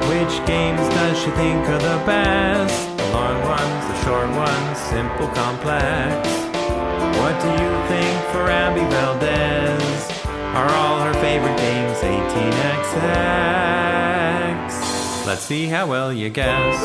Which games does she think are the best? The long ones, the short ones, simple, complex. What do you think for Ambie Valdez? Are all her favorite games 18XX? Let's see how well you guess.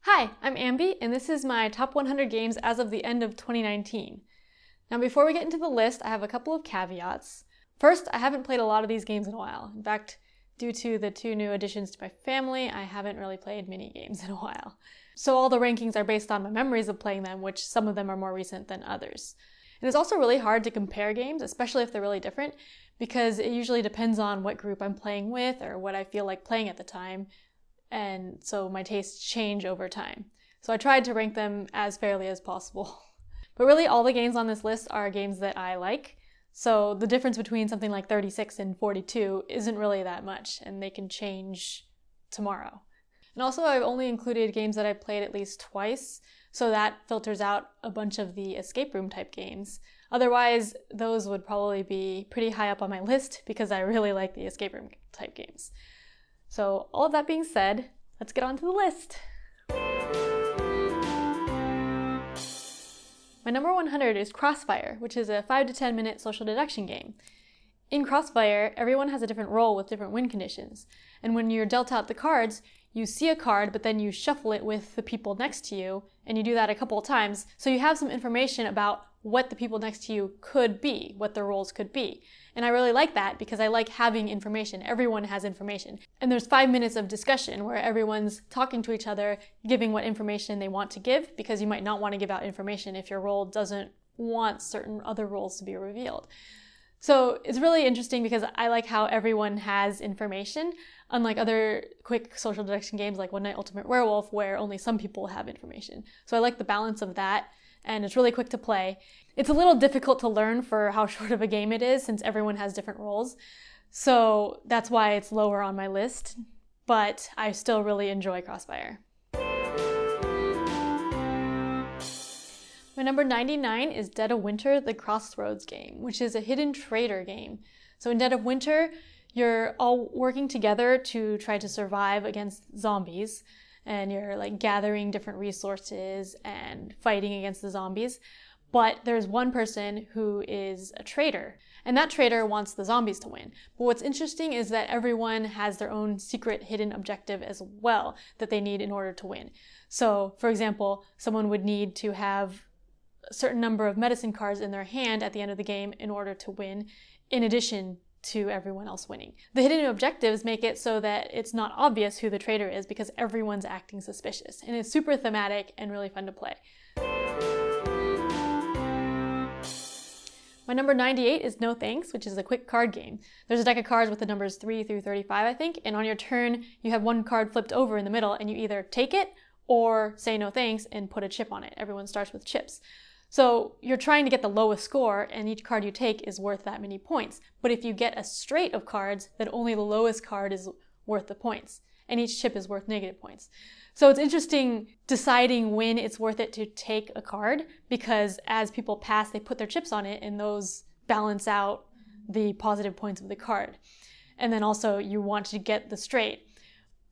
Hi, I'm Ambie, and this is my top 100 games as of the end of 2019. Now, before we get into the list, I have a couple of caveats. First, I haven't played a lot of these games in a while. In fact, due to the 2 new additions to my family, I haven't really played mini games in a while. So all the rankings are based on my memories of playing them, which some of them are more recent than others. And it's also really hard to compare games, especially if they're really different, because it usually depends on what group I'm playing with or what I feel like playing at the time. And so my tastes change over time. So I tried to rank them as fairly as possible. But really all the games on this list are games that I like. So the difference between something like 36 and 42 isn't really that much, and they can change tomorrow. And also I've only included games that I played at least twice, so that filters out a bunch of the escape room type games. Otherwise, those would probably be pretty high up on my list because I really like the escape room type games. So all of that being said, let's get on to the list. My number 100 is Crossfire, which is a 5 to 10 minute social deduction game. In Crossfire, everyone has a different role with different win conditions. And when you're dealt out the cards, you see a card, but then you shuffle it with the people next to you, and you do that a couple of times, so you have some information about what the people next to you could be, what their roles could be. And I really like that because I like having information. Everyone has information. And there's 5 minutes of discussion where everyone's talking to each other, giving what information they want to give, because you might not want to give out information if your role doesn't want certain other roles to be revealed. So it's really interesting because I like how everyone has information, unlike other quick social deduction games like One Night Ultimate Werewolf, where only some people have information. So I like the balance of that, and it's really quick to play. It's a little difficult to learn for how short of a game it is, since everyone has different roles. So that's why it's lower on my list, but I still really enjoy Crossfire. My number 99 is Dead of Winter, the Crossroads game, which is a hidden traitor game. So in Dead of Winter, you're all working together to try to survive against zombies, and you're like gathering different resources and fighting against the zombies. But there's one person who is a traitor, and that traitor wants the zombies to win. But what's interesting is that everyone has their own secret hidden objective as well that they need in order to win. So, for example, someone would need to have a certain number of medicine cards in their hand at the end of the game in order to win, in addition to everyone else winning. The hidden objectives make it so that it's not obvious who the traitor is because everyone's acting suspicious, and it's super thematic and really fun to play. My number 98 is No Thanks, which is a quick card game. There's a deck of cards with the numbers 3 through 35, I think, and on your turn, you have one card flipped over in the middle, and you either take it or say no thanks and put a chip on it. Everyone starts with chips. So you're trying to get the lowest score, and each card you take is worth that many points. But if you get a straight of cards, then only the lowest card is worth the points, and each chip is worth negative points. So it's interesting deciding when it's worth it to take a card, because as people pass, they put their chips on it, and those balance out the positive points of the card. And then also you want to get the straight.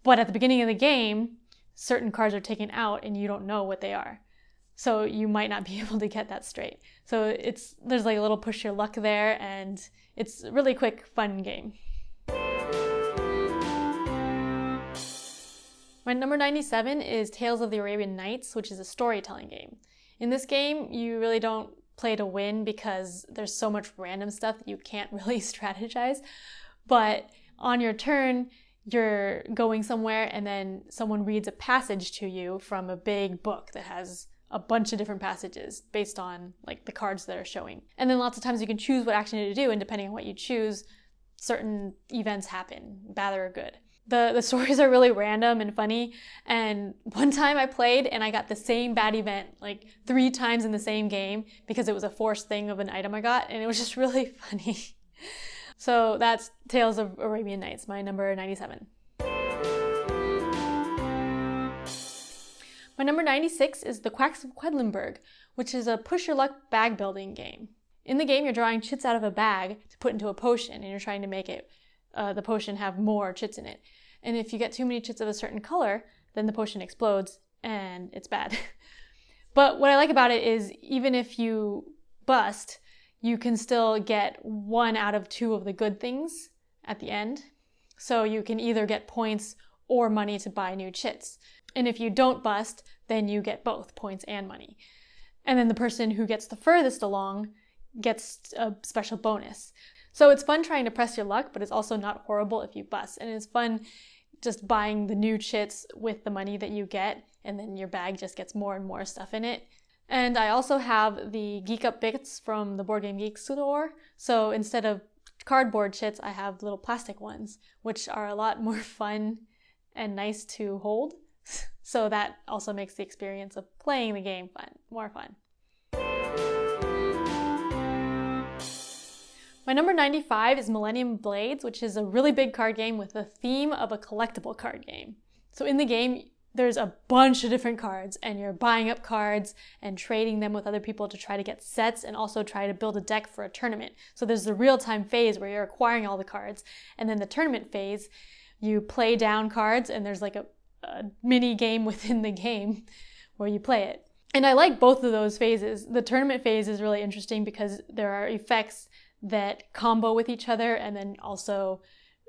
But at the beginning of the game, certain cards are taken out, and you don't know what they are. So you might not be able to get that straight. So there's like a little push your luck there, and it's a really quick, fun game. My number 97 is Tales of the Arabian Nights, which is a storytelling game. In this game, you really don't play to win because there's so much random stuff that you can't really strategize. But on your turn, you're going somewhere, and then someone reads a passage to you from a big book that has a bunch of different passages based on like the cards that are showing. And then lots of times you can choose what action to do, and depending on what you choose, certain events happen, bad or good. The stories are really random and funny, and one time I played and I got the same bad event like 3 times in the same game because it was a forced thing of an item I got, and it was just really funny. So that's Tales of Arabian Nights, my number 97. My number 96 is The Quacks of Quedlinburg, which is a push-your-luck bag building game. In the game, you're drawing chits out of a bag to put into a potion, and you're trying to make it the potion have more chits in it. And if you get too many chits of a certain color, then the potion explodes and it's bad. But what I like about it is even if you bust, you can still get 1 out of 2 of the good things at the end. So you can either get points or money to buy new chits. And if you don't bust, then you get both points and money. And then the person who gets the furthest along gets a special bonus. So it's fun trying to press your luck, but it's also not horrible if you bust. And it's fun just buying the new chits with the money that you get, and then your bag just gets more and more stuff in it. And I also have the Geek Up Bits from the Board Game Geek store. So instead of cardboard chits, I have little plastic ones, which are a lot more fun and nice to hold. So that also makes the experience of playing the game more fun. My number 95 is Millennium Blades, which is a really big card game with the theme of a collectible card game. So in the game, there's a bunch of different cards, and you're buying up cards and trading them with other people to try to get sets and also try to build a deck for a tournament. So there's the real-time phase where you're acquiring all the cards, and then the tournament phase, you play down cards, and there's like a mini game within the game where you play it. And I like both of those phases. The tournament phase is really interesting because there are effects that combo with each other and then also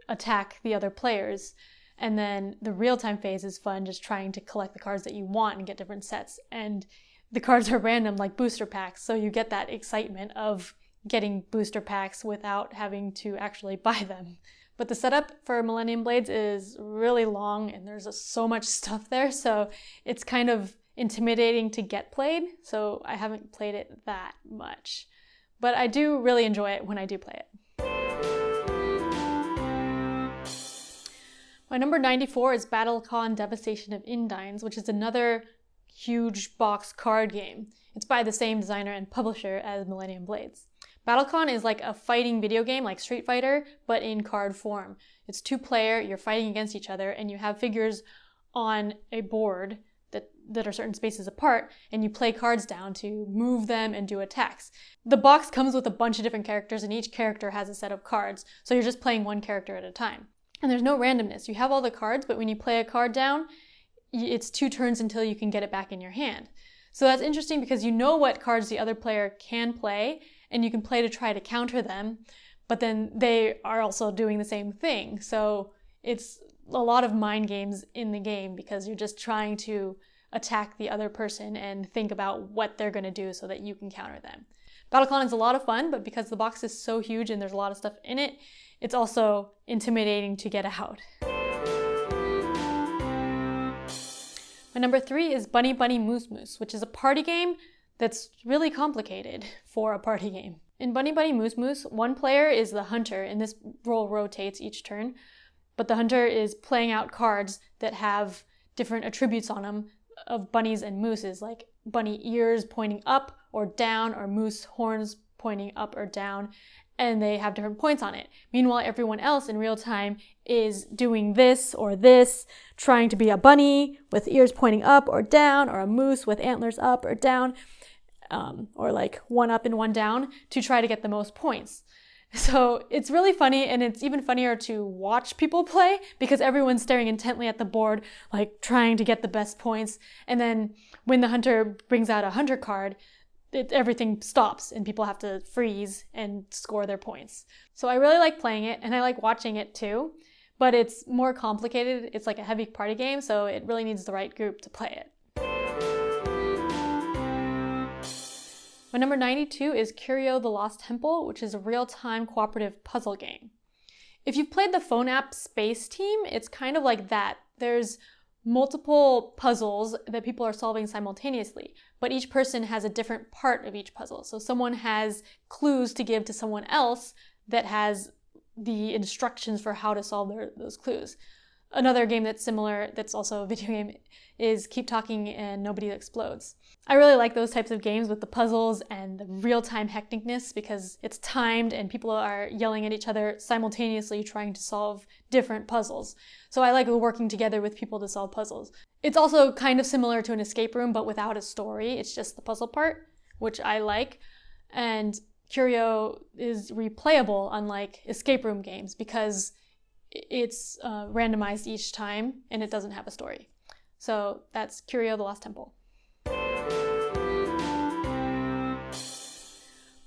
attack the other players. And then the real-time phase is fun, just trying to collect the cards that you want and get different sets. And the cards are random, like booster packs, so you get that excitement of getting booster packs without having to actually buy them. But the setup for Millennium Blades is really long, and there's so much stuff there, so it's kind of intimidating to get played, so I haven't played it that much. But I do really enjoy it when I do play it. My number 94 is BattleCon Devastation of Indines, which is another huge box card game. It's by the same designer and publisher as Millennium Blades. BattleCon is like a fighting video game like Street Fighter, but in card form. It's 2-player, you're fighting against each other, and you have figures on a board that are certain spaces apart, and you play cards down to move them and do attacks. The box comes with a bunch of different characters, and each character has a set of cards, so you're just playing one character at a time. And there's no randomness. You have all the cards, but when you play a card down, it's 2 turns until you can get it back in your hand. So that's interesting because you know what cards the other player can play, and you can play to try to counter them, but then they are also doing the same thing. So it's a lot of mind games in the game because you're just trying to attack the other person and think about what they're going to do so that you can counter them. BattleCon is a lot of fun, but because the box is so huge and there's a lot of stuff in it, it's also intimidating to get out. My number 3 is Bunny Bunny Moose Moose, which is a party game that's really complicated for a party game. In Bunny Bunny Moose Moose, one player is the hunter, and this role rotates each turn, but the hunter is playing out cards that have different attributes on them of bunnies and mooses, like bunny ears pointing up or down, or moose horns pointing up or down, and they have different points on it. Meanwhile, everyone else in real time is doing this or this, trying to be a bunny with ears pointing up or down, or a moose with antlers up or down, or like one up and one down to try to get the most points. So it's really funny, and it's even funnier to watch people play because everyone's staring intently at the board, like trying to get the best points. And then when the hunter brings out a hunter card, everything stops and people have to freeze and score their points. So I really like playing it, and I like watching it too, but it's more complicated. It's like a heavy party game, so it really needs the right group to play it. My number 92 is Curio the Lost Temple, which is a real-time cooperative puzzle game. If you've played the phone app Space Team, it's kind of like that. There's multiple puzzles that people are solving simultaneously, but each person has a different part of each puzzle. So someone has clues to give to someone else that has the instructions for how to solve those clues. Another game that's similar, that's also a video game, is Keep Talking and Nobody Explodes. I really like those types of games with the puzzles and the real-time hecticness because it's timed and people are yelling at each other simultaneously trying to solve different puzzles. So I like working together with people to solve puzzles. It's also kind of similar to an escape room, but without a story. It's just the puzzle part, which I like. And Curio is replayable, unlike escape room games, because it's randomized each time and it doesn't have a story. So that's Curio the Lost Temple.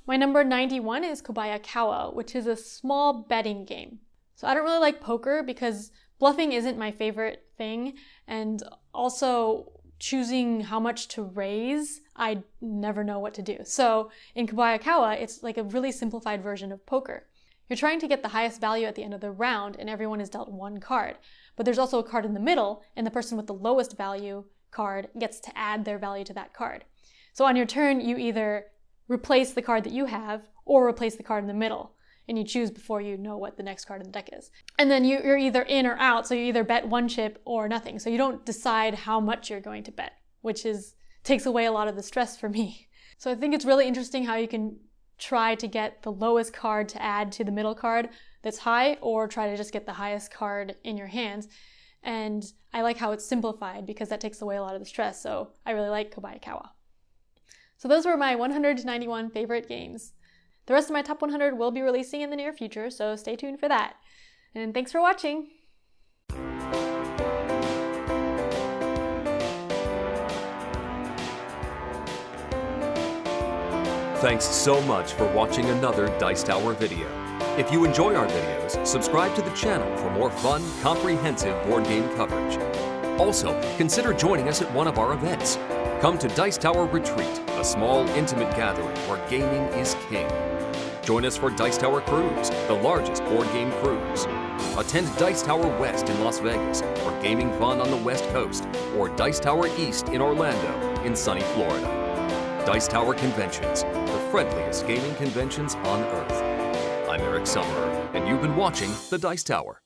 My number 91 is Kobayakawa, which is a small betting game. So I don't really like poker because bluffing isn't my favorite thing, and also choosing how much to raise, I never know what to do. So in Kobayakawa, it's like a really simplified version of poker. You're trying to get the highest value at the end of the round, and everyone is dealt one card. But there's also a card in the middle, and the person with the lowest value card gets to add their value to that card. So on your turn, you either replace the card that you have, or replace the card in the middle. And you choose before you know what the next card in the deck is. And then you're either in or out, so you either bet one chip or nothing. So you don't decide how much you're going to bet, which takes away a lot of the stress for me. So I think it's really interesting how you can try to get the lowest card to add to the middle card that's high, or try to just get the highest card in your hands. And I like how it's simplified because that takes away a lot of the stress. So I really like Kobayakawa. So those were my 191 favorite games. The rest of my top 100 will be releasing in the near future, so stay tuned for that. And thanks for watching! Thanks so much for watching another Dice Tower video. If you enjoy our videos, subscribe to the channel for more fun, comprehensive board game coverage. Also, consider joining us at one of our events. Come to Dice Tower Retreat, a small, intimate gathering where gaming is king. Join us for Dice Tower Cruise, the largest board game cruise. Attend Dice Tower West in Las Vegas for gaming fun on the West Coast, or Dice Tower East in Orlando in sunny Florida. Dice Tower Conventions, the friendliest gaming conventions on Earth. I'm Eric Summerer, and you've been watching The Dice Tower.